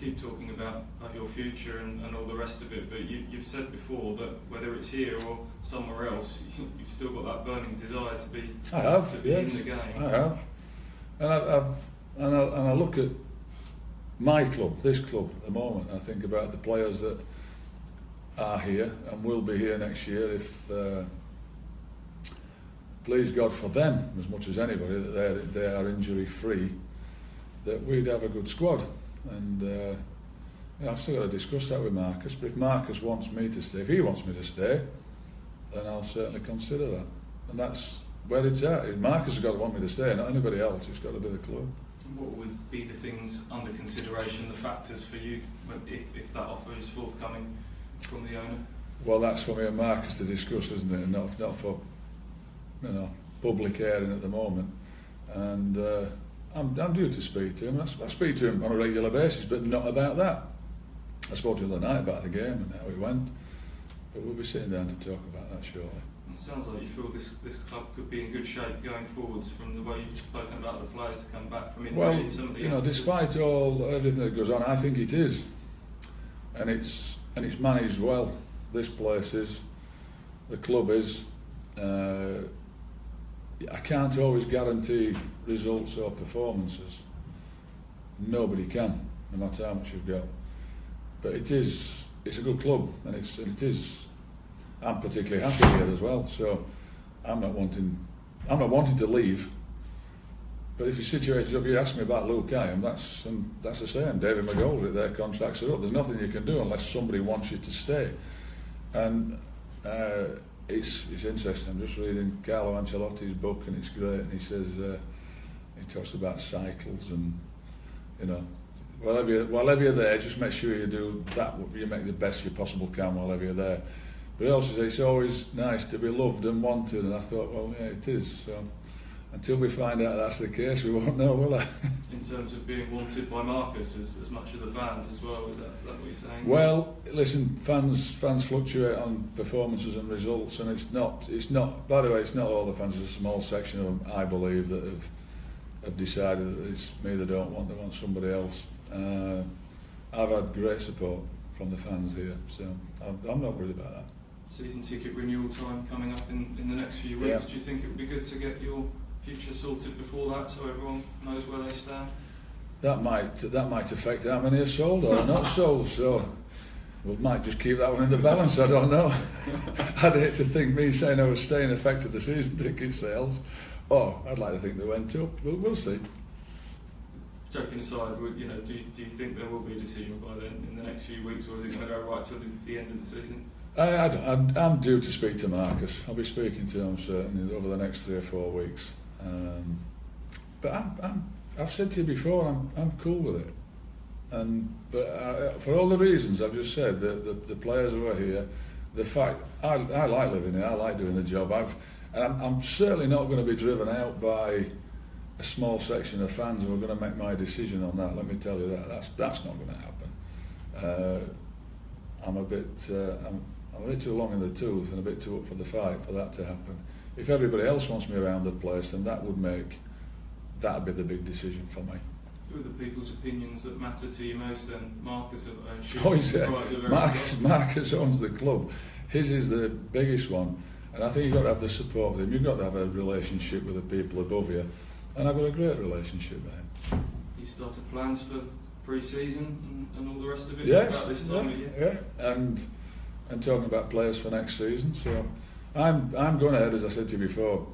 keep talking about your future and all the rest of it, but you've said before that whether it's here or somewhere else, you've still got that burning desire to be in the game. I have, and I look at my club, this club at the moment. I think about the players that are here and will be here next year. If please God for them as much as anybody that they are injury free, that we'd have a good squad. And I've still got to discuss that with Marcus, but if Marcus wants me to stay, if he wants me to stay, then I'll certainly consider that. And that's where it's at. If Marcus has got to want me to stay, not anybody else. It's got to be the club. What would be the things under consideration, the factors for you if that offer is forthcoming from the owner? Well, that's for me and Marcus to discuss, isn't it? And not for public airing at the moment. And I'm due to speak to him. I speak to him on a regular basis, but not about that. I spoke to him the other night about the game and how it went, but we'll be sitting down to talk about that shortly. It sounds like you feel this club could be in good shape going forwards from the way you've spoken about the players to come back from injury. Well, despite everything that goes on, I think it is, and it's managed well. This place is, the club is. I can't always guarantee results or performances. Nobody can, no matter how much you've got. But it's a good club, and it is. I'm particularly happy here as well. So I'm not wanting to leave. But if your situation's up, you ask me about Luke Iam, that's the same. David McGoldrick, their contracts are up. There's nothing you can do unless somebody wants you to stay. And it's interesting. I'm just reading Carlo Ancelotti's book, and it's great. And he says he talks about cycles, and while you're there, just make sure you do that. You make the best you possible can while you're there. But he also says it's always nice to be loved and wanted. And I thought, well, yeah, it is. So until we find out that's the case, we won't know, will I? In terms of being wanted by Marcus as much as the fans as well, is that what you're saying? Well, listen, fans fluctuate on performances and results, and it's not. By the way, it's not all the fans. There's a small section of them, I believe, that have decided that it's me they don't want. They want somebody else. I've had great support from the fans here, so I'm not worried about that. Season ticket renewal time coming up in the next few weeks. Yeah. Do you think it would be good to get your future sorted before that, so everyone knows where they stand? That might affect how many are sold or not sold. So we might just keep that one in the balance. I don't know. I'd hate to think me saying I was staying affected the season ticket sales. I'd like to think they went up. We'll see. Joking aside, do you think there will be a decision by then in the next few weeks, or is it going to go right to the end of the season? I'm due to speak to Marcus. I'll be speaking to him certainly over the next 3 or 4 weeks. But I've said to you before, I'm cool with it. But for all the reasons I've just said, the players who are here, the fact I like living here, I like doing the job. I'm certainly not going to be driven out by a small section of fans who are going to make my decision on that. Let me tell you that that's not going to happen. I'm a bit too long in the tooth and a bit too up for the fight for that to happen. If everybody else wants me around the place, then that'd be the big decision for me. Who are the people's opinions that matter to you most then? Marcus, Marcus owns the club. His is the biggest one, and I think you've got to have the support with him. You've got to have a relationship with the people above you, and I've got a great relationship with him. You started plans for pre-season and all the rest of it? Yes, about this time of year? Yeah, and talking about players for next season. So I'm going ahead, as I said to you before,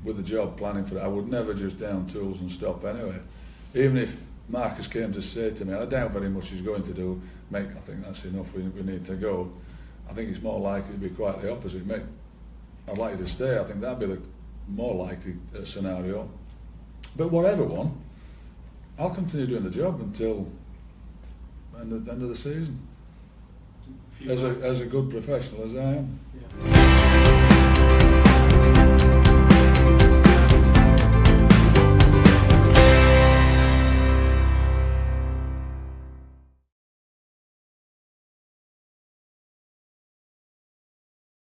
with the job planning for it. I would never just down tools and stop anyway. Even if Marcus came to say to me, I doubt very much he's going to do, Mick, I think that's enough, we need to go. I think it's more likely to be quite the opposite. Mick, I'd like you to stay. I think that'd be the more likely scenario. But whatever one, I'll continue doing the job until the end of the season. As a good professional as I am.